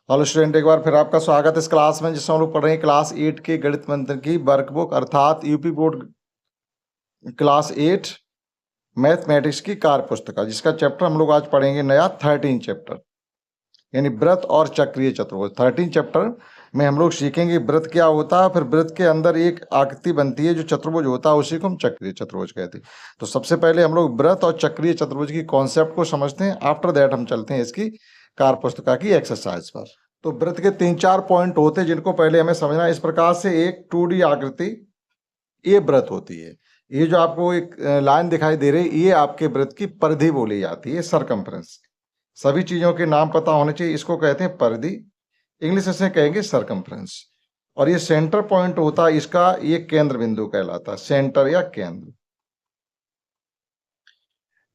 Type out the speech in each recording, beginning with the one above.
Hello student, एक बार फिर आपका स्वागत है इस क्लास में जिसमें हम लोग पढ़ रहे हैं क्लास 8 के गणित मंत्र की वर्कबुक अर्थात यूपी बोर्ड क्लास 8 मैथमेटिक्स की कार्य पुस्तिका, जिसका चैप्टर हम लोग आज पढ़ेंगे नया 13 चैप्टर यानी व्रत और चक्रीय चतुर्भुज। 13 चैप्टर में हम लोग सीखेंगे व्रत क्या होता है, फिर व्रत के अंदर एक आकृति बनती है जो चतुर्भुज होता है, उसी को हम चक्रीय चतुर्भुज कहते हैं। तो सबसे पहले हम लोग व्रत और चक्रीय चतुर्भुज की कॉन्सेप्ट को समझते हैं। आफ्टर दैट हम चलते हैं इसकी कार्य पुस्तिका की एक्सरसाइज पर। तो व्रत के 3-4 पॉइंट होते हैं जिनको पहले हमें समझना है। इस प्रकार से एक 2D आकृति ये व्रत होती है। ये जो आपको एक लाइन दिखाई दे रही है, ये आपके व्रत की परिधि बोली जाती है, सरकमफ्रेंस। सभी चीजों के नाम पता होने चाहिए। इसको कहते हैं परिधि, इंग्लिश से कहेंगे सरकमफ्रेंस। और ये सेंटर पॉइंट होता है इसका, ये केंद्र बिंदु कहलाता है, सेंटर या केंद्र।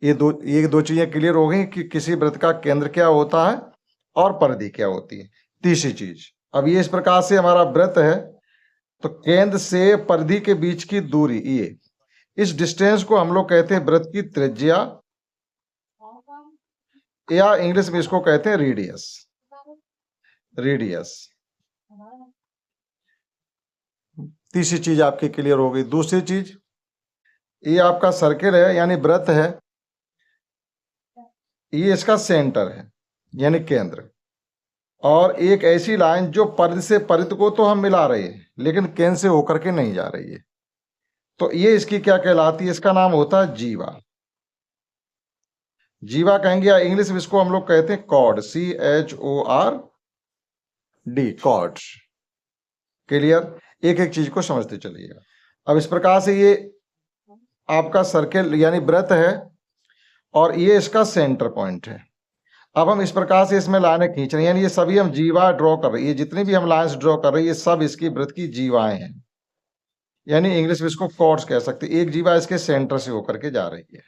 ये दो चीजें क्लियर हो गई कि किसी व्रत का केंद्र क्या होता है और परिधि क्या होती है। तीसरी चीज, अब ये इस प्रकार से हमारा व्रत है, तो केंद्र से परिधि के बीच की दूरी, ये इस डिस्टेंस को हम लोग कहते हैं व्रत की त्रिज्या, या इंग्लिश में इसको कहते हैं रेडियस। रेडियस तीसरी चीज आपकी क्लियर हो गई। दूसरी चीज, ये आपका सर्किल है यानी व्रत है, ये इसका सेंटर है यानी केंद्र, और एक ऐसी लाइन जो परिधि से परिधि को तो हम मिला रहे हैं लेकिन केंद्र से होकर के नहीं जा रही है, तो ये इसकी क्या कहलाती है? इसका नाम होता है जीवा। जीवा कहेंगे, या इंग्लिश में इसको हम लोग कहते हैं कॉर्ड, CHORD, कॉर्ड। क्लियर? एक एक चीज को समझते चलिएगा। अब इस प्रकार से ये आपका सर्किल यानी व्रत है और ये इसका सेंटर पॉइंट है। अब हम इस प्रकार से इसमें लाइनें खींच रहे हैं, यानी ये सभी हम जीवा ड्रॉ कर रहे हैं। ये जितनी भी हम लाइंस ड्रॉ कर रहे हैं ये सब इसकी व्रत की जीवाएं हैं, यानी इंग्लिश में इसको कॉर्ड्स कह सकते हैं। एक जीवा इसके सेंटर से होकर के जा रही है,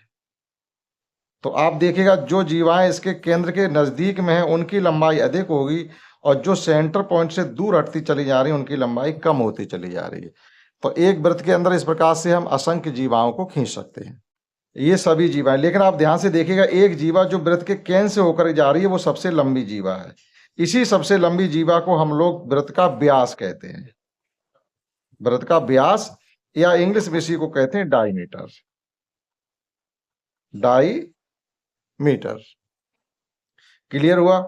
तो आप देखिएगा जो जीवाएं इसके केंद्र के नजदीक में है उनकी लंबाई अधिक होगी, और जो सेंटर पॉइंट से दूर हटती चली जा रही है उनकी लंबाई कम होती चली जा रही है। तो एक व्रत के अंदर इस प्रकार से हम असंख्य जीवाओं को खींच सकते हैं, ये सभी जीवाएं। लेकिन आप ध्यान से देखिएगा, एक जीवा जो व्रत के केंद्र से होकर जा रही है वो सबसे लंबी जीवा है। इसी सबसे लंबी जीवा को हम लोग व्रत का व्यास कहते हैं। व्रत का व्यास, या इंग्लिश में इसी को कहते हैं डायमीटर। डायमीटर क्लियर हुआ?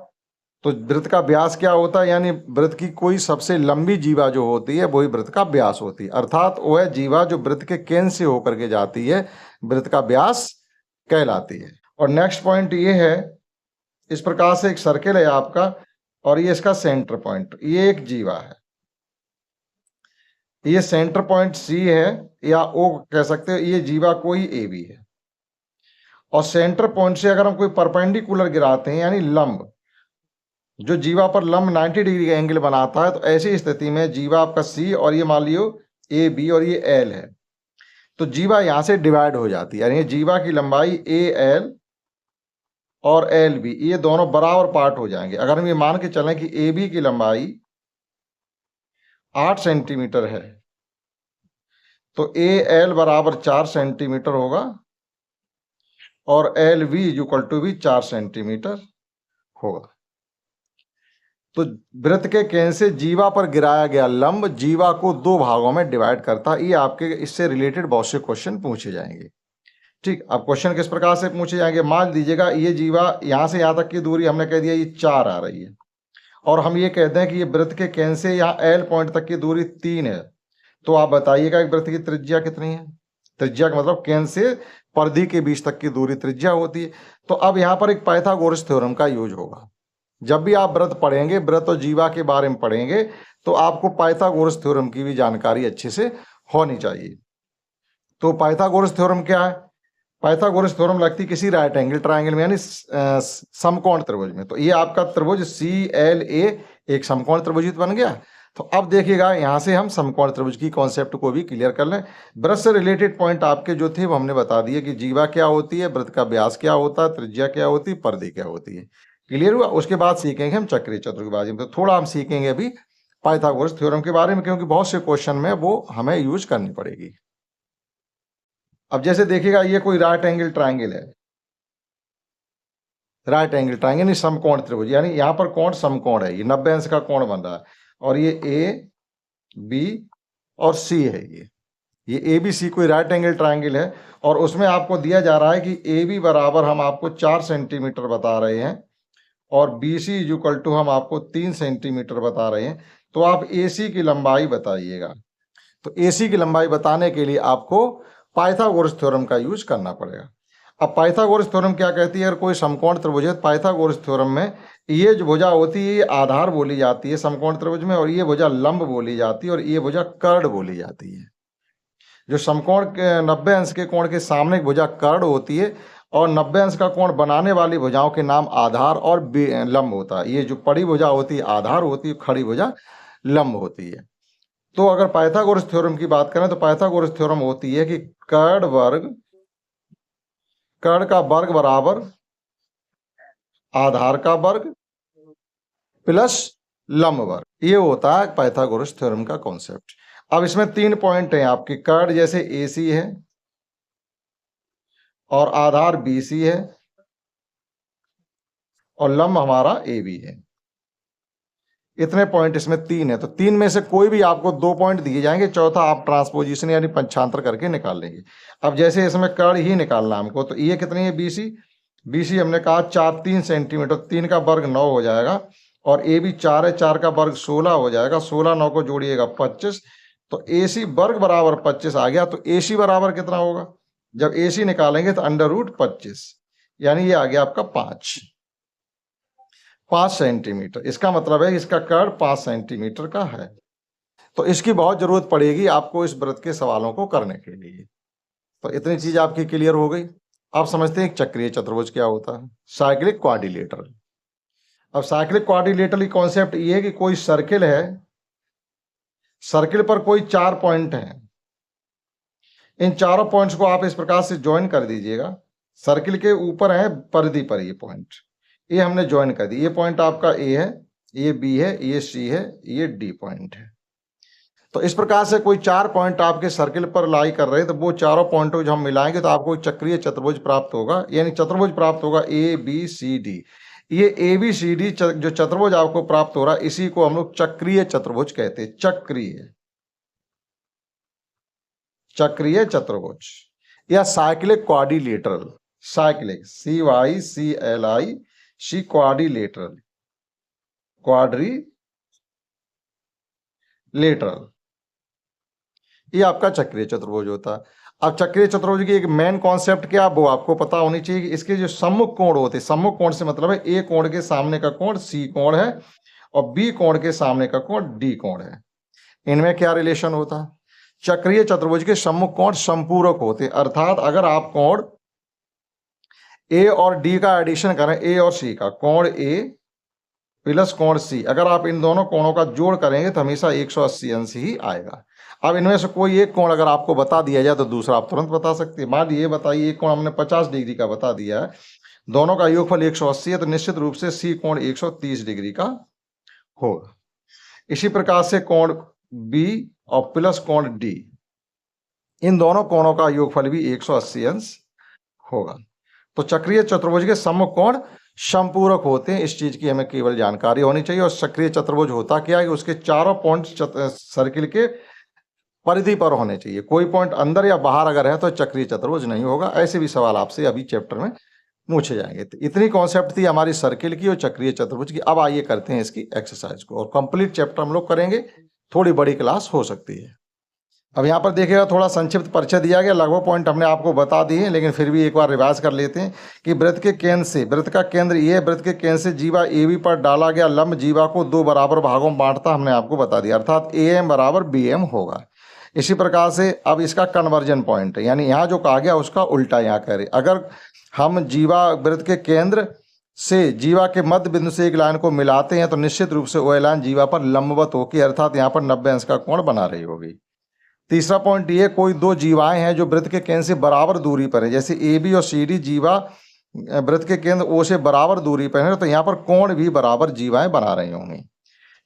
तो व्रत का व्यास क्या होता है? यानी व्रत की कोई सबसे लंबी जीवा जो होती है वही व्रत का व्यास होती है, अर्थात वो है जीवा जो व्रत के केंद्र से होकर के जाती है, व्रत का व्यास कहलाती है। और नेक्स्ट पॉइंट ये है, इस प्रकार से एक सर्किल है आपका और ये इसका सेंटर पॉइंट, ये एक जीवा है, ये सेंटर पॉइंट C है या O कह सकते हो। ये जीवा कोई AB है, और सेंटर पॉइंट से अगर हम कोई परपेंडिकुलर गिराते हैं यानी लंब, जो जीवा पर लंब 90 डिग्री का एंगल बनाता है, तो ऐसी स्थिति में जीवा आपका C और ये मान लियो AB और ये L है, तो जीवा यहां से डिवाइड हो जाती है, यानी जीवा की लंबाई AL और LB ये दोनों बराबर पार्ट हो जाएंगे। अगर हम ये मान के चलें कि AB की लंबाई 8 सेंटीमीटर है, तो AL बराबर 4 सेंटीमीटर होगा और LB इक्वल टू भी 4 सेंटीमीटर होगा। तो वृत्त के केंद्र से जीवा पर गिराया गया लंब जीवा को दो भागों में डिवाइड करता है। ये आपके इससे रिलेटेड बहुत से क्वेश्चन पूछे जाएंगे। ठीक, अब क्वेश्चन किस प्रकार से पूछे जाएंगे? मान लीजिएगा ये जीवा यहाँ से यहाँ तक की दूरी हमने कह दिया ये 4 आ रही है, और हम ये कहते हैं कि ये वृत्त के केंद्र से यहाँ L पॉइंट तक की दूरी 3 है, तो आप बताइएगा वृत्त की त्रिज्या कितनी है? त्रिज्या का मतलब केंद्र से परिधि के बीच तक की दूरी त्रिज्या होती है। तो अब यहाँ पर एक पाइथागोरस थ्योरम का यूज होगा। जब भी आप व्रत पढ़ेंगे, व्रत और जीवा के बारे में पढ़ेंगे, तो आपको पाइथागोरस थ्योरम की भी जानकारी अच्छे से होनी चाहिए। तो पाइथागोरस थ्योरम क्या है? पाइथागोरस थ्योरम लगती किसी राइट एंगल ट्राइंगल में यानी समकोण त्रिभुज में। तो ये आपका त्रिभुज CLA एक समकोण त्रिभुजित बन गया। तो अब देखिएगा यहां से हम समकोण त्रिभुज की कॉन्सेप्ट को भी क्लियर कर लें। व्रत से रिलेटेड पॉइंट आपके जो थे वो हमने बता दिए कि जीवा क्या होती है, व्रत का व्यास क्या होता है, त्रिज्या क्या होती है, परिधि क्या होती है। क्लियर हुआ? उसके बाद सीखेंगे हम चक्रीय चतुर्भुज में। तो थोड़ा हम सीखेंगे अभी पाइथागोरस थ्योरम के बारे में, क्योंकि बहुत से क्वेश्चन में वो हमें यूज करनी पड़ेगी। अब जैसे देखिएगा ये कोई राइट एंगल ट्राइंगल है, राइट एंगल ट्राइंगल यानी समकोण त्रिभुज, यानी यहाँ पर कोण समकोण है, ये 90 अंश का कोण बन रहा है और ये ए बी और सी है, ये ए बी सी कोई राइट एंगल ट्राइंगल है और उसमें आपको दिया जा रहा है कि ए बी बराबर हम आपको 4 सेंटीमीटर बता रहे हैं और b c is equal to हम आपको 3 सेंटीमीटर बता रहे हैं। तो आप ए सी की लंबाई बताइएगा। तो ए सी की लंबाई बताने के लिए आपको पाइथागोरस थ्योरम का यूज करना पड़ेगा। अब पाइथागोरस थ्योरम क्या कहती है, अगर कोई समकोण त्रिभुज है, पाइथागोरस थ्योरम में ये जो भुजा होती है ये आधार बोली जाती है समकोण त्रिभुज में, और ये भुजा लंब बोली जाती है और ये भुजा कर्ण बोली जाती है। जो समकोण के 90 अंश के कोण के सामने भुजा कर्ण होती है और 90 अंश का कोण बनाने वाली भुजाओं के नाम आधार और लंब होता है। ये जो पड़ी भुजा होती है आधार होती है, खड़ी भुजा लंब होती है। तो अगर पाइथागोरस थ्योरम की बात करें तो पाइथागोरस थ्योरम होती है कि कर्ण का वर्ग बराबर आधार का वर्ग प्लस लंब वर्ग, ये होता है पाइथागोरस थ्योरम का कॉन्सेप्ट। अब इसमें 3 पॉइंट हैं आपकी, कर्ण जैसे ए सी है और आधार बी सी है और लंब हमारा ए बी है। इतने पॉइंट इसमें 3 है, तो 3 में से कोई भी आपको 2 पॉइंट दिए जाएंगे, चौथा आप ट्रांसपोजिशन यानी पंचांतर करके निकाल लेंगे। अब जैसे इसमें कर्ण ही निकालना हमको, तो ये कितनी है बी सी हमने कहा 3 सेंटीमीटर, 3 का वर्ग 9 हो जाएगा और ए बी 4 है, 4 का वर्ग 16 हो जाएगा, 16 9 को जोड़िएगा 25, तो ए सी वर्ग बराबर 25 आ गया। तो ए सी बराबर कितना होगा, जब ए सी निकालेंगे तो √25 यानी ये आ गया आपका 5 सेंटीमीटर। इसका मतलब है इसका कर्ण 5 सेंटीमीटर का है। तो इसकी बहुत जरूरत पड़ेगी आपको इस व्रत के सवालों को करने के लिए। तो इतनी चीज आपकी क्लियर हो गई। आप समझते हैं चक्रीय चतुर्भुज क्या होता है, साइक्लिक क्वाड्रिलेटरल। अब साइक्लिक क्वाड्रिलेटरल की कॉन्सेप्ट ये है कि कोई सर्किल है, सर्किल पर कोई 4 पॉइंट हैं, इन चारों पॉइंट्स को आप इस प्रकार से ज्वाइन कर दीजिएगा। सर्किल के ऊपर है परिधि पर ये पॉइंट, ये हमने ज्वाइन कर दी। ये पॉइंट आपका ए है, ये बी है, ये सी है, ये डी पॉइंट है। तो इस प्रकार से कोई 4 पॉइंट आपके सर्किल पर लाई कर रहे हैं, तो वो चारों पॉइंटों को जब हम मिलाएंगे तो आपको चक्रीय चतुर्भुज प्राप्त होगा, यानी चतुर्भुज प्राप्त होगा ए बी सी डी। ये ए बी सी डी जो चतुर्भुज आपको प्राप्त हो रहा है इसी को हम लोग चक्रीय चतुर्भुज कहते हैं। चक्रीय चतुर्भुज या cyclic quadrilateral, cyclic CYCLIC quadrilateral, ये आपका चक्रीय चतुर्भुज होता है। अब चक्रीय चतुर्भुज की एक मेन कॉन्सेप्ट क्या वो आपको पता होनी चाहिए कि इसके जो सम्मुख कोण होते हैं, सम्मुख कोण से मतलब है ए कोण के सामने का कोण सी कोण है और बी कोण के सामने का कोण डी कोण है। इनमें क्या रिलेशन होता है, चक्रीय चतुर्भुज के सम्मुख कोण संपूरक होते हैं, अर्थात अगर आप कोण ए और डी का एडिशन करें, ए और सी का, कोण ए प्लस कोण सी, अगर आप इन दोनों कोणों का जोड़ करेंगे तो हमेशा 180 अंश ही आएगा। अब इनमें से कोई एक कोण अगर आपको बता दिया जाए तो दूसरा आप तुरंत बता सकते हैं। मान लीजिए बताइए एक कोण हमने 50 डिग्री का बता दिया है, दोनों का योगफल 180 है, तो निश्चित रूप से सी कोण 130 डिग्री का होगा। इसी प्रकार से कोण बी और प्लस कोण डी, इन दोनों कोणों का योगफल भी 180 अंश होगा। तो चक्रीय चतुर्भुज के सम्मुख कोण संपूरक होते हैं, इस चीज की हमें केवल जानकारी होनी चाहिए। और चक्रीय चतुर्भुज होता क्या है कि उसके चारों पॉइंट सर्किल के परिधि पर होने चाहिए, कोई पॉइंट अंदर या बाहर अगर है तो चक्रीय चतुर्भुज नहीं होगा। ऐसे भी सवाल आपसे अभी चैप्टर में पूछे जाएंगे। तो इतनी कॉन्सेप्ट थी हमारी सर्किल की और चक्रीय चतुर्भुज की। अब आइए करते हैं इसकी एक्सरसाइज को, और कंप्लीट चैप्टर हम लोग करेंगे, थोड़ी बड़ी क्लास हो सकती है। अब यहाँ पर देखिएगा थोड़ा संक्षिप्त परिचय दिया गया, लगभग पॉइंट हमने आपको बता दिए, लेकिन फिर भी एक बार रिवाइज कर लेते हैं कि वृत्त के केंद्र से, वृत्त का केंद्र ये, वृत्त के केंद्र से जीवा ए बी पर डाला गया लंब जीवा को 2 बराबर भागों में बांटता, हमने आपको बता दिया, अर्थात AM बराबर BM होगा। इसी प्रकार से अब इसका कन्वर्जन पॉइंट है, यानी यहाँ जो कहा गया उसका उल्टा यहाँ कह रहे, अगर हम जीवा वृत्त के केंद्र से जीवा के मध्य बिंदु से एक लाइन को मिलाते हैं तो निश्चित रूप से वह लाइन जीवा पर लंबवत होगी, अर्थात यहाँ पर 90 अंश का कोण बना रही होगी। तीसरा पॉइंट ये, कोई 2 जीवाएं हैं जो वृत्त के केंद्र से बराबर दूरी पर है, जैसे AB और CD जीवा वृत्त के केंद्र O से बराबर दूरी पर है, तो यहाँ पर कोण भी बराबर जीवाएं बना रही होंगी।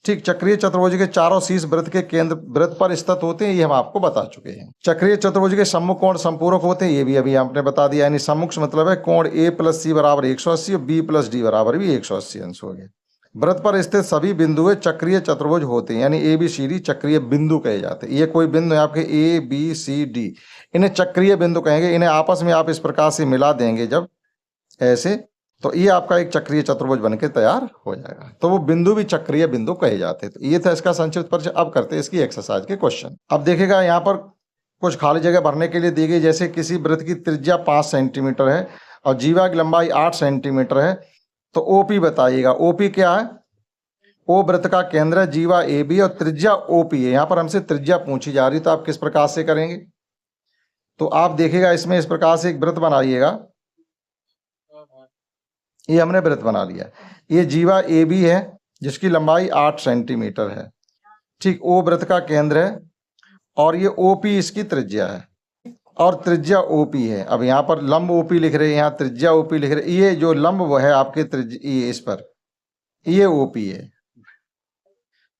ठीक, चक्रीय चतुर्भुज के चारों शीर्ष वृत्त के केंद्र वृत्त पर स्थित होते हैं, ये हम आपको बता चुके हैं। चक्रीय चतुर्भुज के सम्मुख कोण संपूरक होते हैं, ये भी अभी आपने बता दिया। यानी सम्मुख से मतलब है कोण A + C बराबर 180 और B + D बराबर भी 180 अंश हो गए। वृत्त पर स्थित सभी बिंदु चक्रीय चतुर्भुज होते हैं, यानी ABCD चक्रीय बिंदु कहे जाते हैं। ये कोई बिंदु है आपके ABCD, इन्हें चक्रीय बिंदु कहेंगे। इन्हें आपस में आप इस प्रकार से मिला देंगे जब ऐसे, तो ये आपका एक चक्रीय चतुर्भुज बनके तैयार हो जाएगा। तो वो बिंदु भी चक्रीय बिंदु कहे जाते हैं। तो ये था इसका संक्षिप्त परिचय। अब करते हैं इसकी एक्सरसाइज के क्वेश्चन। अब देखिएगा यहाँ पर कुछ खाली जगह भरने के लिए दी गई। जैसे किसी वृत्त की त्रिज्या 5 सेंटीमीटर है और जीवा की लंबाई 8 सेंटीमीटर है, तो OP बताइएगा। OP क्या है? O वृत्त का केंद्र है, जीवा AB और त्रिज्या OP है। यहाँ पर हमसे त्रिज्या पूछी जा रही, तो आप किस प्रकार से करेंगे? तो आप देखिएगा इसमें इस प्रकार से एक वृत्त बनाइएगा। ये हमने वृत्त बना लिया। ये जीवा AB है जिसकी लंबाई 8 सेंटीमीटर है। ठीक, O वृत्त का केंद्र है और ये OP इसकी त्रिज्या है और त्रिज्या OP है। अब यहाँ पर लंब OP लिख रहे हैं, यहाँ त्रिज्या OP लिख रहे हैं। ये जो लंब वो है आपके त्रिज्या, ये इस पर ये OP है।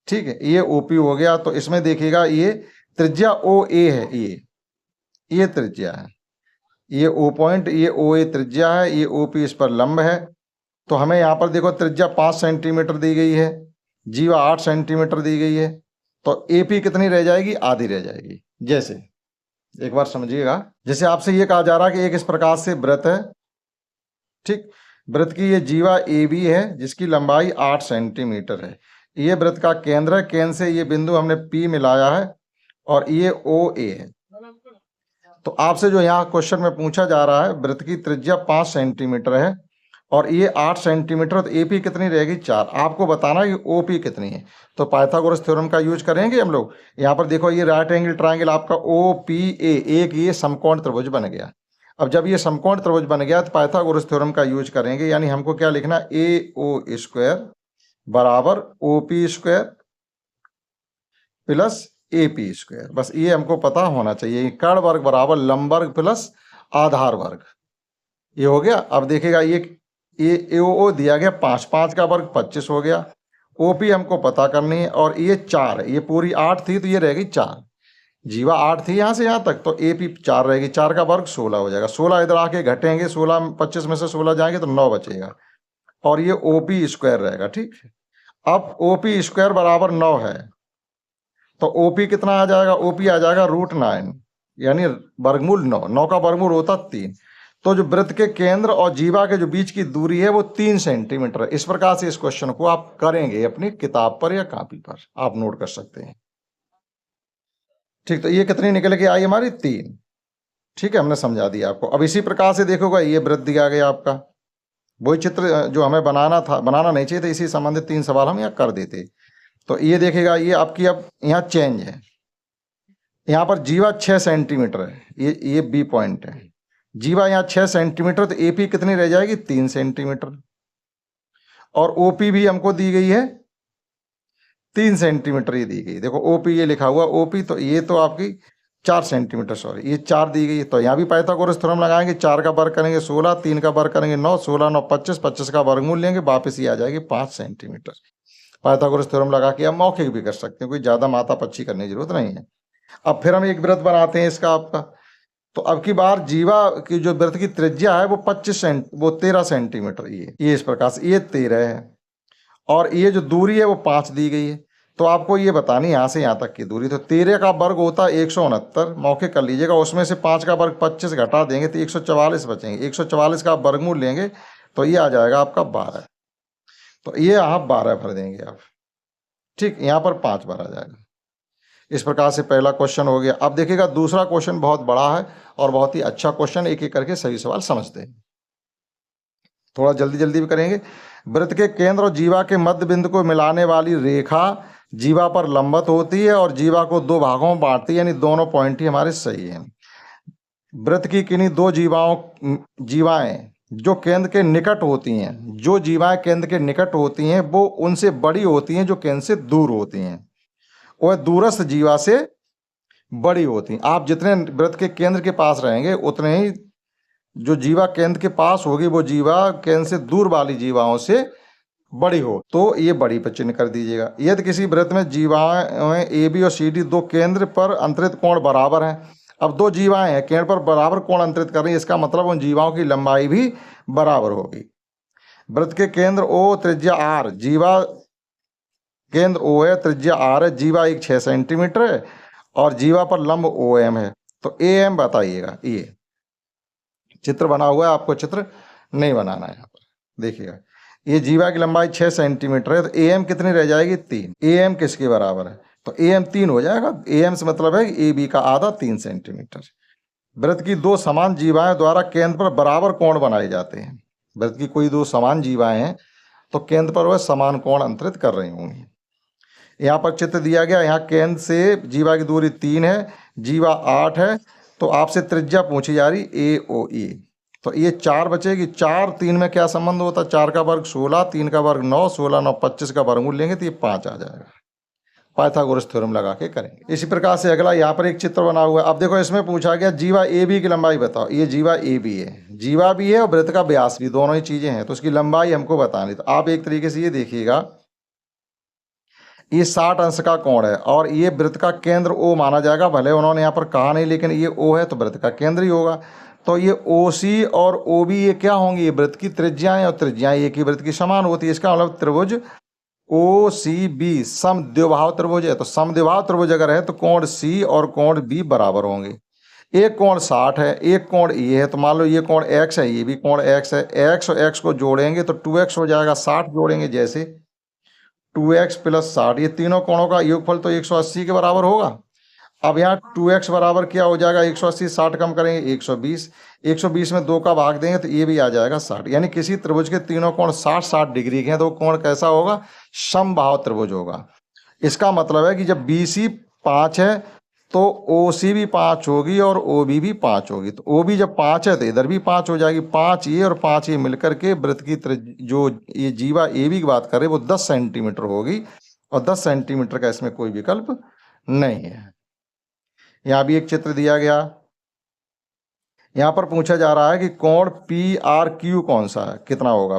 ठीक है, ये OP हो गया। तो इसमें देखिएगा ये त्रिज्या OA है, ये त्रिज्या है, ये O पॉइंट, ये OA त्रिज्या है, ये OP इस पर लंब है। तो हमें यहाँ पर देखो त्रिज्या 5 सेंटीमीटर दी गई है, जीवा 8 सेंटीमीटर दी गई है, तो AP कितनी रह जाएगी? आधी रह जाएगी। जैसे एक बार समझिएगा, जैसे आपसे ये कहा जा रहा है कि एक इस प्रकार से वृत्त है। ठीक, वृत्त की ये जीवा AB है जिसकी लंबाई 8 सेंटीमीटर है। ये वृत्त का केंद्र है, केंद्र से ये बिंदु हमने P मिलाया है और ये OA है। तो आपसे जो यहाँ क्वेश्चन में पूछा जा रहा है, वृत्त की त्रिज्या 5 सेंटीमीटर है और ये 8 सेंटीमीटर, तो AP कितनी रहेगी? 4। आपको बताना है कि OP कितनी है। तो पाइथागोरस थ्योरम का यूज करेंगे हम लोग। यहाँ पर देखो ये राइट एंगल ट्राइंगल आपका OPA, एक ये समकोण त्रिभुज बन गया। अब जब ये समकोण त्रिभुज बन गया तो पाइथागोरस थ्योरम का यूज करेंगे। यानी हमको क्या लिखना? AO² बराबर OP² प्लस AP²। बस ये हमको पता होना चाहिए। कर्ण वर्ग बराबर लंब वर्ग प्लस आधार वर्ग, ये हो गया। अब देखिएगा ये AO दिया गया 5, 5 का वर्ग 25 हो गया। OP हमको पता करनी है और ये 4 है। ये पूरी 8 थी तो ये रहेगी 4, जीवा 8 थी यहाँ से यहाँ तक, तो AP 4 रहेगी। 4 का वर्ग 16 हो जाएगा। 16 इधर आके घटेंगे, 16 25 में से 16 जाएंगे तो 9 बचेगा और ये OP² रहेगा। ठीक, अब OP² बराबर 9 है तो OP कितना आ जाएगा? OP आ जाएगा √9, यानी वर्गमूल 9। 9 का वर्गमूल होता 3। तो जो वृत्त के केंद्र और जीवा के जो बीच की दूरी है वो 3 सेंटीमीटर है। इस प्रकार से इस क्वेश्चन को आप करेंगे अपनी किताब पर या कॉपी पर, आप नोट कर सकते हैं। ठीक, तो ये कितनी निकल के आई हमारी? 3। ठीक है, हमने समझा दिया आपको। अब इसी प्रकार से देखोगा ये वृत्त दिया गया आपका, वही चित्र जो हमें बनाना था, बनाना नहीं चाहिए था, इसी संबंधित 3 सवाल हम यहाँ कर देते। तो ये देखिएगा ये आपकी अब यहाँ चेंज है। यहाँ पर जीवा 6 सेंटीमीटर है, ये B पॉइंट है। जीवा यहाँ 6 सेंटीमीटर, तो AP कितनी रह जाएगी? 3 सेंटीमीटर। और OP भी हमको दी गई है 3 सेंटीमीटर ही दी गई। देखो OP ये लिखा हुआ OP, तो ये तो आपकी 4 सेंटीमीटर, सॉरी ये 4 दी गई। तो यहाँ भी पाइथागोरस थ्योरम लगाएंगे। 4 का वर्ग करेंगे 16, 3 का वर्ग करेंगे 9, 16 9 25, 25 का वर्गमूल लेंगे, वापस ये आ जाएगी 5 सेंटीमीटर। पाइथागोरस थ्योरम लगा के आप मौखिक भी कर सकते हैं, कोई ज़्यादा माथा पच्ची करने की जरूरत नहीं है। अब फिर हम एक वृत्त बनाते हैं इसका आपका। तो अब की बार जीवा की जो वृत्त की त्रिज्या है वो 13 सेंटीमीटर, ये इस प्रकार से ये 13 है और ये जो दूरी है वो 5 दी गई है। तो आपको ये बतानी यहाँ से यहाँ तक की दूरी। तो 13 का वर्ग होता है 169, मौखिक कर लीजिएगा। उसमें से 5 का वर्ग 25 घटा देंगे तो 144 बचेंगे। 144 का वर्गमूल लेंगे तो ये आ जाएगा आपका 12। तो ये आप 12 भर देंगे आप। ठीक, यहाँ पर 5 बार आ जाएगा। इस प्रकार से पहला क्वेश्चन हो गया। अब देखिएगा दूसरा क्वेश्चन बहुत बड़ा है और बहुत ही अच्छा क्वेश्चन, एक एक करके सभी सवाल समझते हैं। थोड़ा जल्दी जल्दी भी करेंगे। वृत्त के केंद्र और जीवा के मध्य बिंदु को मिलाने वाली रेखा जीवा पर लंबवत होती है और जीवा को 2 भागों में बांटती है, यानी दोनों पॉइंट ही हमारे सही हैं। वृत्त की किन्हीं 2 जीवाएं जो केंद्र के निकट होती हैं, जो जीवाएं केंद्र के निकट होती हैं वो उनसे बड़ी होती हैं जो केंद्र से दूर होती हैं, वह दूरस्थ जीवा से बड़ी होती हैं। आप जितने वृत्त के केंद्र के पास रहेंगे उतने ही जो जीवा केंद्र के पास होगी वो जीवा केंद्र से दूर वाली जीवाओं से बड़ी हो तो ये बड़ी पर चिन्ह कर दीजिएगा। यदि किसी वृत्त में जीवाएं ए बी और सी डी दो केंद्र पर अंतरित कोण बराबर हैं, अब दो जीवाएं हैं केंद्र पर बराबर कोण अंतरित कर रही है, इसका मतलब उन जीवाओं की लंबाई भी बराबर होगी। वृत्त के केंद्र ओ त्रिज्या आर, जीवा केंद्र ओ है, त्रिज्या आर है, जीवा एक 6 सेंटीमीटर है और जीवा पर लंब ओ एम है। तो ए एम बताइएगा। ये चित्र बना हुआ है, आपको चित्र नहीं बनाना है। यहाँ पर देखिएगा ये जीवा की लंबाई 6 सेंटीमीटर है, तो ए एम कितनी रह जाएगी 3। ए एम किसके बराबर है, तो ए एम 3 हो जाएगा। ए एम से मतलब है ए बी का आधा 3 सेंटीमीटर। वृत्त की दो समान जीवाएं द्वारा केंद्र पर बराबर कोण बनाए जाते हैं। वृत्त की कोई दो समान जीवाएं हैं तो केंद्र पर वह समान कोण अंतरित कर रही होंगी। यहाँ पर चित्र दिया गया, यहाँ केंद्र से जीवा की दूरी 3 है, जीवा 8 है, तो आपसे त्रिज्या पूछी जा रही ए ओ ई। तो ये 4 बचेगी। 4 3 में क्या संबंध होता है, 4 का वर्ग 16, 3 का वर्ग 9, 16 9 25 का वर्गमूल लेंगे तो ये 5 आ जाएगा। पाइथागोरस थ्योरम लगा के करेंगे। इसी प्रकार से अगला यहाँ पर एक चित्र बना हुआ है। अब देखो इसमें पूछा गया जीवा ए बी की लंबाई बताओ। ये जीवा ए बी है, जीवा भी है और वृत्त का व्यास भी, दोनों ही चीजें हैं, तो उसकी लंबाई हमको बतानी। तो आप एक तरीके से ये देखिएगा, ये 60 अंश का कोण है और ये वृत्त का केंद्र ओ माना जाएगा। भले उन्होंने यहाँ पर कहा नहीं, लेकिन ये ओ है तो वृत्त का केंद्र ही होगा। तो ये ओ सी और ओ बी ये क्या होंगी, ये वृत्त की त्रिज्याएं, और त्रिज्याएं एक ही वृत्त की समान होती है। इसका मतलब त्रिभुज ओ सी बी समद्विबाहु त्रिभुज है। तो समद्विबाहु त्रिभुज अगर है तो कोण सी और कोण बी बराबर होंगे। एक कोण 60 है, एक कोण ये है, तो मान लो ये कोण x है, ये भी कोण x है। x और x को जोड़ेंगे तो 2x हो जाएगा, 60 जोड़ेंगे जैसे 2x प्लस 60, ये तीनों कोणों का योगफल तो 180 के बराबर होगा। अब यहाँ 2x बराबर क्या हो जाएगा, 180, 60 कम करेंगे 120, 120 में 2 का भाग देंगे तो ये भी आ जाएगा 60। यानी किसी त्रिभुज के तीनों कोण 60-60 डिग्री के हैं तो कोण कैसा होगा, समबाहु त्रिभुज होगा। इसका मतलब है कि जब BC 5 है तो OC भी 5 होगी और OB भी 5 होगी। तो OB जब 5 है तो इधर भी 5 हो जाएगी। 5 ये और 5 ये मिलकर के वृत्त की जो ये जीवा AB की बात करें वो 10 सेंटीमीटर होगी और 10 सेंटीमीटर का इसमें कोई विकल्प नहीं है। यहाँ भी एक चित्र दिया गया, यहाँ पर पूछा जा रहा है कि कोण PRQ कौन सा है, कितना होगा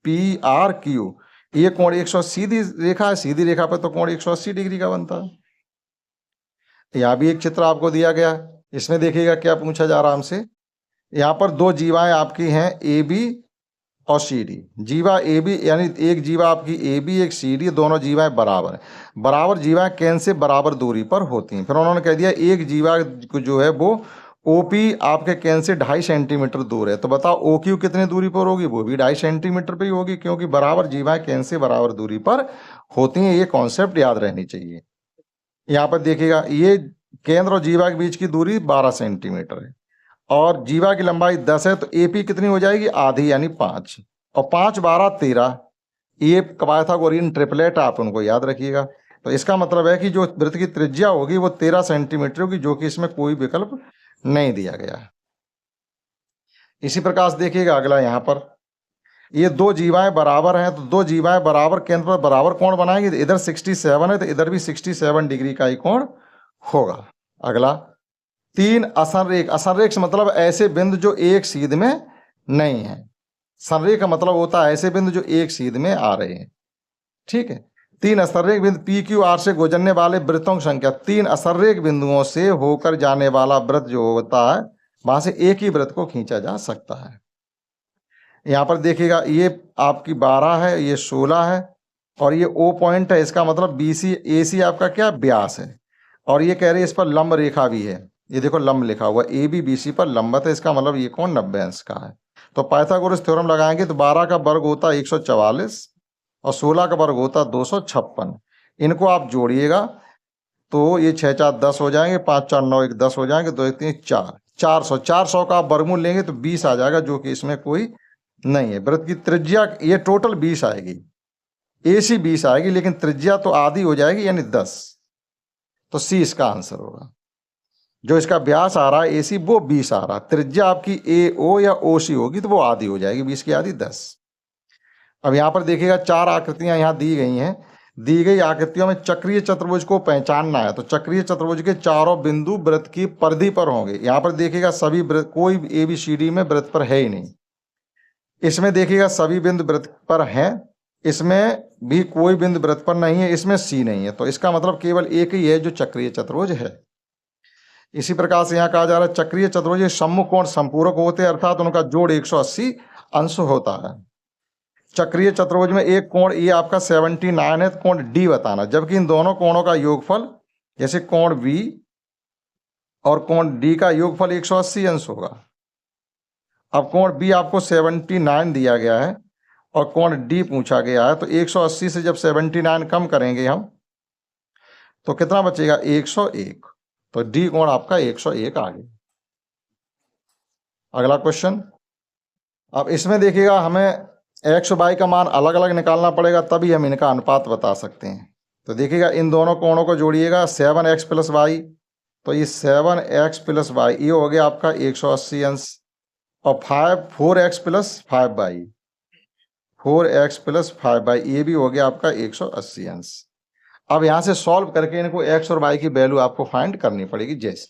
PRQ। ये कोण 180 सीधी रेखा है, सीधी रेखा पर तो कोण 180 डिग्री का बनता है। यहाँ भी एक चित्र आपको दिया गया, इसमें देखिएगा क्या पूछा जा रहा है हमसे। यहाँ पर दो जीवाएं आपकी हैं AB और CD। जीवा AB यानी एक जीवा आपकी AB, एक CD, दोनों जीवाएं बराबर हैं। बराबर जीवाएं केंद्र से बराबर दूरी पर होती हैं। फिर उन्होंने कह दिया एक जीवा जो है वो OP आपके केंद्र से 2.5 सेंटीमीटर दूर है। तो बताओ OQ कितनी दूरी पर होगी, वो भी 2.5 सेंटीमीटर पर ही होगी, क्योंकि बराबर जीवाएं केंद्र से बराबर दूरी पर होती हैं। ये कॉन्सेप्ट याद रहनी चाहिए। यहाँ पर देखिएगा ये केंद्र और जीवा के बीच की दूरी 12 सेंटीमीटर है और जीवा की लंबाई 10 है, तो AP कितनी हो जाएगी, आधी यानी 5, और 5 12 13। ये पाइथागोरियन ट्रिपलेट आप उनको याद रखिएगा। तो इसका मतलब है कि जो वृत्त की त्रिज्या होगी वो 13 सेंटीमीटर होगी, जो कि इसमें कोई विकल्प नहीं दिया गया है। इसी प्रकार से देखिएगा अगला, यहाँ पर ये दो जीवाएं बराबर हैं, तो दो जीवाएं बराबर केंद्र पर बराबर कोण बनाएंगे। तो इधर 67 है तो इधर भी 67 डिग्री का ही कोण होगा। अगला 3 असंरेख। असंरेख मतलब ऐसे बिंदु जो एक सीध में नहीं है। संरेख का मतलब होता है ऐसे बिंदु जो एक सीध में आ रहे हैं। ठीक है, 3 असंरेख बिंदु PQR से गुजरने वाले वृत्तों की संख्या। 3 असंरेख बिंदुओं से होकर जाने वाला वृत्त जो होता है वहां से एक ही वृत्त को खींचा जा सकता है। यहाँ पर देखिएगा ये आपकी 12 है, ये 16 है और ये O पॉइंट है। इसका मतलब BC AC आपका क्या व्यास है और ये कह रही है इस पर लंब रेखा भी है। ये देखो लंब लिखा हुआ AB BC पर लंबवत है, इसका मतलब ये कोण 90 अंश का है। तो पाइथागोरस थ्योरम लगाएंगे तो 12 का वर्ग होता है 144 और 16 का वर्ग होता है 256। इनको आप जोड़िएगा तो ये 6 4 10 हो जाएंगे, 5 4 9 1 10 हो जाएंगे, 2 1 3 4 400 का आप वर्गमूल लेंगे तो 20 आ जाएगा, जो कि इसमें कोई नहीं है। वृत्त की त्रिज्या ये टोटल 20 आएगी, AC 20 आएगी, लेकिन त्रिज्या तो आधी हो जाएगी यानी 10। तो C इसका आंसर होगा। जो इसका व्यास आ रहा है AC वो 20 आ रहा है, त्रिज्या आपकी AO या OC होगी तो वो आधी हो जाएगी, 20 की आधी 10। अब यहाँ पर देखिएगा 4 आकृतियां यहाँ दी गई हैं। दी गई आकृतियों में चक्रीय चतुर्भुज को पहचानना है। तो चक्रीय चतुर्भुज के चारों बिंदु वृत्त की परिधि पर होंगे। यहाँ पर देखिएगा सभी कोई ABCD में वृत्त पर है ही नहीं। इसमें देखिएगा सभी बिंदु वृत्त पर हैं इसमें भी कोई बिंदु वृत्त पर नहीं है, इसमें सी नहीं है, तो इसका मतलब केवल एक ही है जो चक्रीय चतुर्भुज है। इसी प्रकार से यहाँ कहा जा रहा है चक्रीय चतुर्भुज सम्मुख कोण संपूरक होते हैं, अर्थात उनका जोड़ 180 अंश होता है। चक्रीय चतुर्भुज में एक कोण ये आपका 79 है, कोण डी बताना, जबकि इन दोनों कोणों का योगफल जैसे कोण बी और कोण डी का योगफल 180 अंश होगा। अब कोण बी आपको 79 दिया गया है और कोण डी पूछा गया है, तो 180 से जब 79 कम करेंगे हम तो कितना बचेगा 101, तो डी कोण आपका 101 आ गया। अगला क्वेश्चन, अब इसमें देखिएगा हमें एक्स वाई का मान अलग अलग निकालना पड़ेगा, तभी हम इनका अनुपात बता सकते हैं। तो देखिएगा इन दोनों कोणों को जोड़िएगा, 7x प्लस वाई, तो ये 7x प्लस वाई ये हो गया आपका 180 अंश, और 4x plus 5y 4x plus 5y ये भी हो गया आपका 180 अंश। अब यहाँ से सॉल्व करके इनको x और y की वैल्यू आपको फाइंड करनी पड़ेगी जैसे।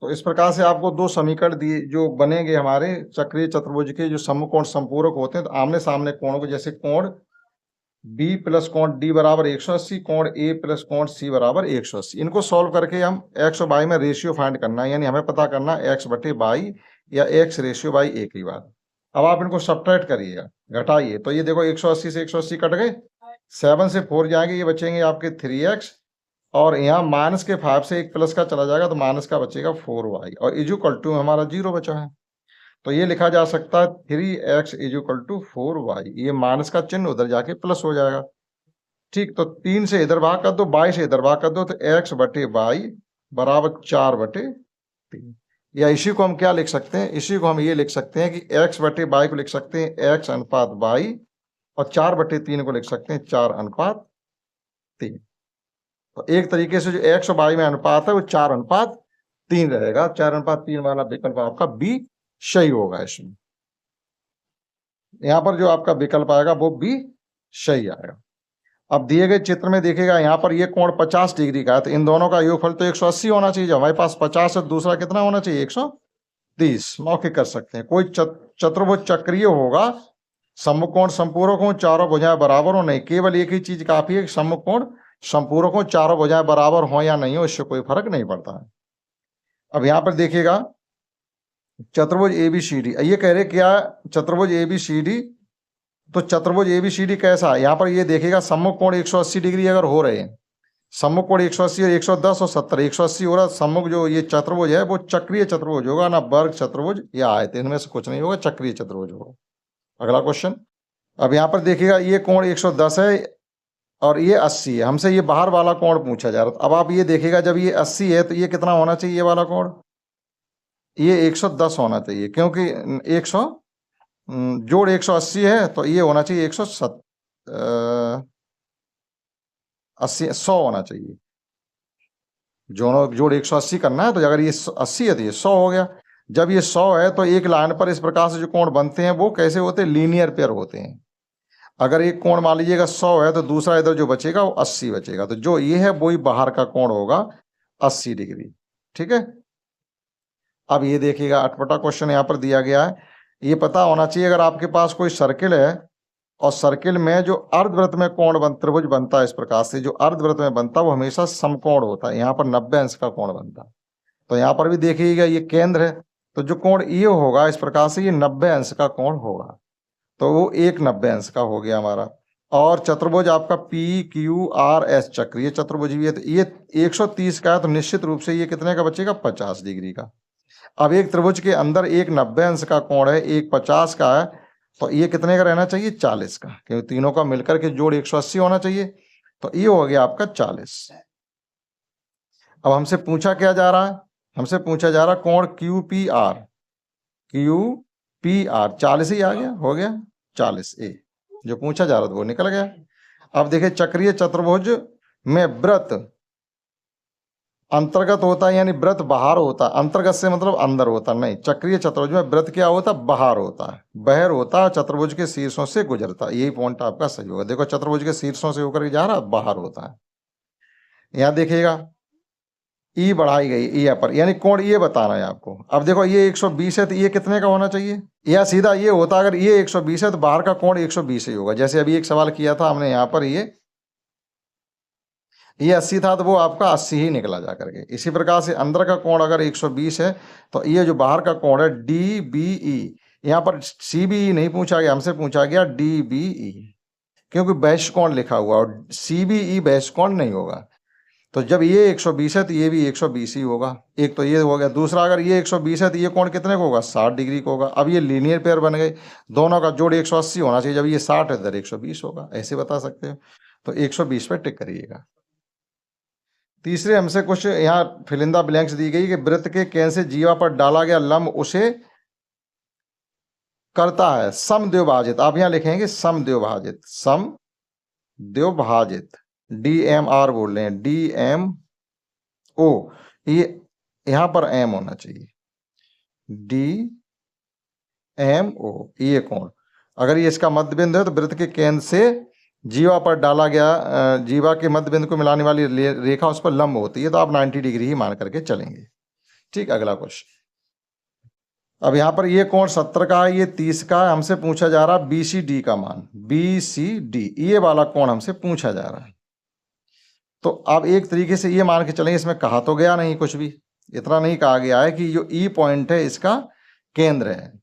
तो इस प्रकार से आपको दो समीकरण दिए जो बनेंगे हमारे चक्रीय चतुर्भुज के, जो सम्मुख कोण संपूरक होते हैं, तो आमने सामने कोणों को, जैसे कोण B प्लस कोण D बराबर 180, कोण A प्लस कोण C बराबर 180, इनको सॉल्व करके हम x और y में रेशियो फाइंड करना है, यानी हमें पता करना है x बटे y या x रेशियो y एक ही बात। अब आप इनको सब्ट्रैक्ट करिएगा, घटाइए, तो ये देखो 180 से 180 कट गए, 7 से 4 जाएंगे, ये बचेंगे आपके 3x, और यहाँ माइनस के 5 से एक प्लस का चला जाएगा तो माइनस का बचेगा 4y, और इक्वल टू हमारा 0 बचा है, तो ये लिखा जा सकता है 3x इक्वल टू 4y, ये माइनस का चिन्ह उधर जाके प्लस हो जाएगा। ठीक, तो 3 से इधर भाग कर दो, 22 से इधर भाग कर दो, तो x बटे y बराबर 4 बटे 3, या इसी को हम क्या लिख सकते हैं, इसी को हम ये लिख सकते हैं कि x बटे y को लिख सकते हैं x अनुपात y, और 4 बटे 3 को लिख सकते हैं 4 अनुपात 3। तो एक तरीके से जो x और y में अनुपात है वो 4 अनुपात 3 रहेगा, 4 अनुपात 3 वाला विकल्प आपका बी सही होगा। इसमें यहाँ पर जो आपका विकल्प आएगा वो बी सही आएगा। अब दिए गए चित्र में देखिएगा यहाँ पर ये कोण 50 डिग्री का है, तो इन दोनों का योगफल तो 180 होना चाहिए, हमारे पास 50 है, दूसरा कितना होना चाहिए 130, मौखिक कर सकते हैं। कोई चतुर्भुज चक्रीय होगा, सम्मुख कोण संपूरक हो, चारों भुजाएं बराबर हो, नहीं, केवल एक ही चीज काफी है, सम्मुख कोण संपूरक हो, चारों भुजाएं बराबर हो या नहीं हो, इससे कोई फर्क नहीं पड़ता है। अब यहाँ पर देखिएगा चतुर्भुज ABCD, ये कह रहे क्या चतुर्भुज ABCD, तो चतुर्भुज ABCD कैसा है, यहाँ पर ये देखिएगा सम्मुख कोण 180 डिग्री अगर हो रहे हैं, सम्मुख कोण 180 और 110 और 70 180 हो रहा, सम्मुख जो ये चतुर्भुज है वो चक्रीय चतुर्भुज होगा, ना वर्ग चतुर्भुज या आयत, इनमें से कुछ नहीं होगा, चक्रीय चतुर्भुज होगा। अगला क्वेश्चन, अब यहाँ पर देखिएगा ये कोण 110 है और ये 80 है, हमसे ये बाहर वाला कोण पूछा जा रहा था। अब आप ये देखिएगा जब ये 80 है तो ये कितना होना चाहिए, ये वाला कोण ये 110 होना चाहिए, क्योंकि 100 जोड़ 180 है तो ये होना चाहिए 100 होना चाहिए, जोड़ 180 करना है, तो अगर ये 80 है तो ये 100 हो गया। जब ये 100 है तो एक लाइन पर इस प्रकार से जो कोण बनते हैं वो कैसे होते हैं, लीनियर पेयर होते हैं। अगर एक कोण मान लीजिएगा 100 है तो दूसरा इधर जो बचेगा वो 80 बचेगा, तो जो ये है वही बाहर का कोण होगा 80 डिग्री। ठीक है, अब ये देखिएगा अटपटा क्वेश्चन यहाँ पर दिया गया है, ये पता होना चाहिए अगर आपके पास कोई सर्किल है और सर्किल में जो अर्धवृत्त में कोण त्रिभुज बनता है, इस प्रकार से जो अर्धवृत्त में बनता है वो हमेशा समकोण होता है, यहाँ पर 90 अंश का कोण बनता है। तो यहाँ पर भी देखिएगा ये केंद्र है, तो जो कोण ये होगा इस प्रकार से ये 90 अंश का कोण होगा, तो वो एक 90 अंश का हो गया हमारा। और चतुर्भुज आपका PQRS चक्रीय चतुर्भुज भी है, तो ये 130 का है, तो निश्चित रूप से ये कितने का बचेगा 50 डिग्री का। अब एक त्रिभुज के अंदर एक 90 अंश का कोण है, एक 50 का है, तो ये कितने का रहना चाहिए 40 का, क्योंकि तीनों का मिलकर के जोड़ 180 होना चाहिए, तो ये हो गया आपका 40। अब हमसे पूछा क्या जा रहा है, हमसे पूछा जा रहा है कोण QPR 40 ही आ गया, हो गया 40A, जो पूछा जा रहा था वो निकल गया। अब देखिए चक्रीय चतुर्भुज में वृत्त अंतर्गत होता है, यानी वृत्त बाहर होता है, अंतर्गत से मतलब अंदर होता नहीं, चक्रीय चतुर्भुज में वृत्त क्या होता है, बाहर होता है, बाहर होता है, चतुर्भुज के शीर्षों से गुजरता है, यही पॉइंट आपका सही होगा। देखो चतुर्भुज के शीर्षों से होकर के जा रहा है, बाहर होता है। यहाँ देखिएगा ई बढ़ाई गई ई अपर, यानी कोण ये बताना है आपको। अब देखो ये 120 है तो ये कितने का होना चाहिए, या सीधा ये होता अगर ये 120 है तो बाहर का कोण 120 ही होगा। जैसे अभी एक सवाल किया था हमने यहाँ पर, ये 80 था तो वो आपका 80 ही निकला जा करके। इसी प्रकार से अंदर का कोण अगर 120 है तो ये जो बाहर का कोण है DBE, यहाँ पर CBE नहीं पूछा गया, हमसे पूछा गया DBE, क्योंकि वैश्य कोण लिखा हुआ और CBE वैश्य कोण नहीं होगा। तो जब ये 120 है तो ये भी 120 ही होगा। एक तो ये हो गया। दूसरा, अगर ये 120 है तो ये कोण कितने को होगा, 60 डिग्री को होगा। अब ये लीनियर पेयर बन गए, दोनों का जोड़ 180 होना चाहिए। जब ये 60 है इधर 120 होगा, ऐसे बता सकते हो। तो 120 पे टिक करिएगा। तीसरे हमसे कुछ यहाँ फिलिंदा ब्लैंक्स दी गई कि वृत्त के केंद्र से जीवा पर डाला गया लंब उसे करता है समद्विभाजित। आप यहाँ लिखेंगे समद्विभाजित, समद्विभाजित, DMR बोल रहे हैं, DMO, ये यहां पर M होना चाहिए, DMO, ये कोण। अगर ये इसका मध्य बिंदु है तो वृत्त के केंद्र से जीवा पर डाला गया, जीवा के मध्य बिंदु को मिलाने वाली रेखा उस पर लंब होती है, तो आप 90 डिग्री ही मान करके चलेंगे। ठीक, अगला क्वेश्चन। अब यहाँ पर ये कोण 70 का है, ये 30 का है। हमसे पूछा जा रहा है BCD का मान, BCD, ये वाला कोण हमसे पूछा जा रहा है। तो आप एक तरीके से ये मान के चलेंगे, इसमें कहा तो गया नहीं कुछ भी, इतना नहीं कहा गया है कि जो E पॉइंट है इसका केंद्र है।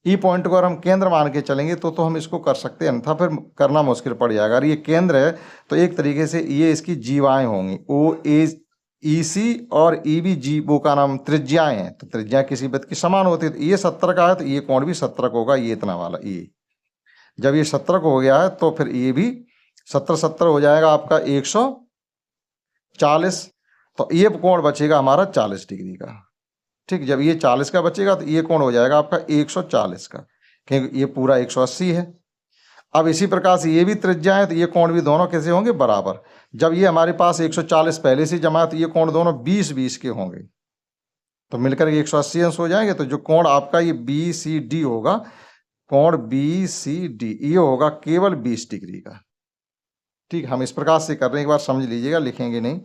E पॉइंट को अगर हम केंद्र मान के चलेंगे तो हम इसको कर सकते हैं, अन्यथा फिर करना मुश्किल पड़ जाएगा। अगर ये केंद्र है तो एक तरीके से ये इसकी जीवाएं होंगी, OAEC और EBG, वो का नाम त्रिज्याएं हैं। तो त्रिज्या किसी वृत्त की समान होती है। तो ये 70 का है तो ये कोण भी 70 का होगा, ये इतना वाला ये। जब ये 70 का हो गया है तो फिर ये भी 70 हो जाएगा आपका 140। तो ये कोण बचेगा हमारा 40 डिग्री का। ठीक, जब ये 40 का बचेगा तो ये कोण हो जाएगा आपका 140 का, क्योंकि ये पूरा 180 है। अब इसी प्रकार से ये भी त्रिज्या है तो ये कोण भी दोनों कैसे होंगे, बराबर। जब ये हमारे पास 140 पहले से जमा है तो ये कोण दोनों 20-20 के होंगे, तो मिलकर 180 अंश हो जाएंगे। तो जो कोण आपका ये BCD होगा, कोण BCD ये होगा केवल 20 डिग्री का। ठीक, हम इस प्रकार से कर रहे हैं, एक बार समझ लीजिएगा, लिखेंगे नहीं,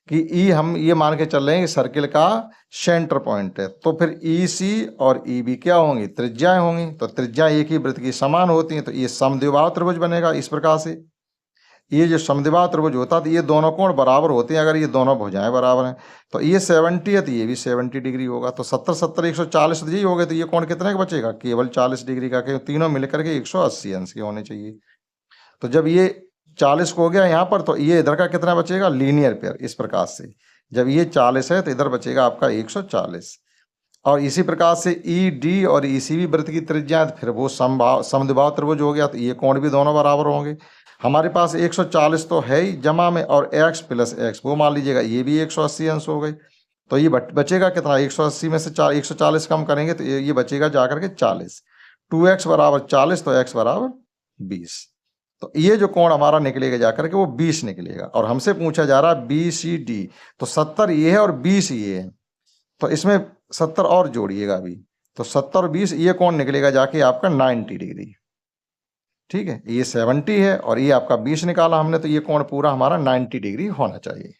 कि E हम ये मान के चल रहे हैं कि सर्किल का सेंटर पॉइंट है। तो फिर EC और EB क्या होंगी, त्रिज्याएं होंगी। तो त्रिज्या एक ही वृत्त की समान होती हैं, तो ये समद्विबाहु त्रिभुज बनेगा। इस प्रकार से ये जो समद्विबाहु त्रिभुज होता है तो ये दोनों कोण बराबर होते हैं। अगर ये दोनों भुजाएं बराबर हैं तो ये 70 है तो ये भी 70 डिग्री होगा। तो 70 70 140 तो यही हो गए। तो ये कोण कितने का बचेगा, केवल 40 डिग्री का, क्योंकि तीनों मिलकर के 180 अंश के होने चाहिए। तो जब ये 40 को हो गया यहाँ पर, तो ये इधर का कितना बचेगा, लीनियर पेयर। इस प्रकार से जब ये 40 है तो इधर बचेगा आपका 140। और इसी प्रकार से ED और EC भी वृत्त की त्रिज्या, फिर वो समद्विबाहु त्रिभुज हो गया, तो ये कोण भी दोनों बराबर होंगे। हमारे पास 140 तो है ही जमा में, और x प्लस x वो मान लीजिएगा, ये भी 180 अंश हो गए। तो ये बचेगा कितना, 180 में से 140 कम करेंगे तो ये बचेगा जाकर के 40। 2x बराबर 40 तो x बराबर 20। तो ये जो कोण हमारा निकलेगा जाकर के वो 20 निकलेगा। और हमसे पूछा जा रहा है BCD, तो 70 ये है और 20 ये है, तो इसमें 70 और जोड़िएगा अभी, तो 70 और 20 ये कोण निकलेगा जाके आपका 90 डिग्री। ठीक है, ये 70 है और ये आपका 20 निकाला हमने, तो ये कोण पूरा हमारा 90 डिग्री होना चाहिए।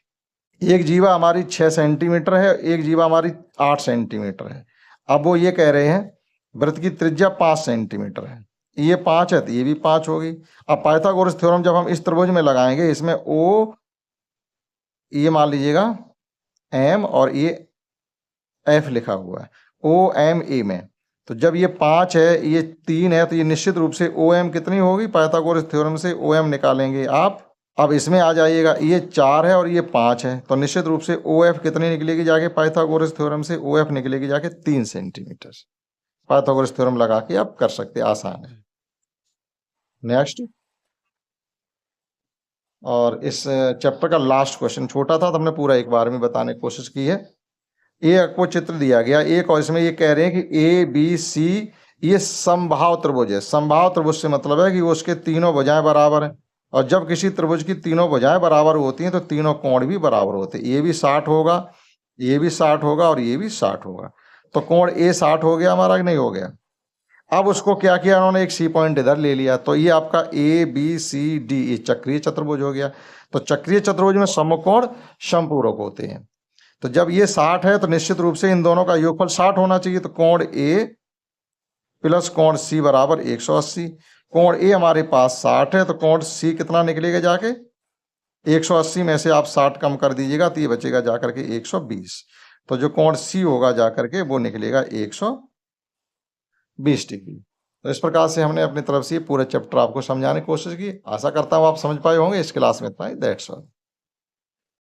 एक जीवा हमारी 6 सेंटीमीटर है, एक जीवा हमारी 8 सेंटीमीटर है। अब वो ये कह रहे हैं वृत्त की त्रिज्या 5 सेंटीमीटर है, ये 5 है तो ये भी 5 होगी। अब पाइथागोरस थ्योरम जब हम इस त्रिभुज में लगाएंगे, इसमें O ये मान लीजिएगा M और ये F लिखा हुआ है, OMA में। तो जब ये 5 है ये 3 है तो ये निश्चित रूप से OM कितनी होगी, पाइथागोरस थ्योरम से OM निकालेंगे आप। अब इसमें आ जाइएगा, ये 4 है और ये 5 है, तो निश्चित रूप से OF कितनी निकलेगी जाके, पाइथागोरस थ्योरम से OF निकलेगी जाके 3 सेंटीमीटर। पाइथागोरस थ्योरम लगा के आप कर सकते, आसान है। नेक्स्ट, और इस चैप्टर का लास्ट क्वेश्चन छोटा था तो हमने पूरा एक बार में बताने की कोशिश की है। ये आपको चित्र दिया गया एक, और इसमें ये कह रहे हैं कि ABC ये समबाहु त्रिभुज है। समबाहु त्रिभुज से मतलब है कि उसके तीनों भुजाएं बराबर हैं, और जब किसी त्रिभुज की तीनों भुजाएं बराबर होती हैं तो तीनों कोण भी बराबर होते हैं। ये भी 60 होगा, ये भी 60 होगा और ये भी 60 होगा। तो कोण A 60 हो गया हमारा कि नहीं हो गया। अब उसको क्या किया उन्होंने, एक C पॉइंट इधर ले लिया, तो ये आपका ABCD ये चक्रीय चतुर्भुज हो गया। तो चक्रीय चतुर्भुज में समकोण समपूरक होते हैं। तो जब ये 60 है तो निश्चित रूप से इन दोनों का योगफल 60 होना चाहिए। तो कोण ए प्लस कोण सी बराबर 180। कोण ए हमारे पास 60 है तो कोण सी कितना निकलेगा जाके 180 में से आप 60 कम कर दीजिएगा तो ये बचेगा जाकर के 120। तो जो कोण सी होगा जाकर के वो निकलेगा 120 डिग्री। तो इस प्रकार से हमने अपनी तरफ से पूरे चैप्टर आपको समझाने की कोशिश की। आशा करता हूँ आप समझ पाए होंगे। इस क्लास में इतना ही। That's all.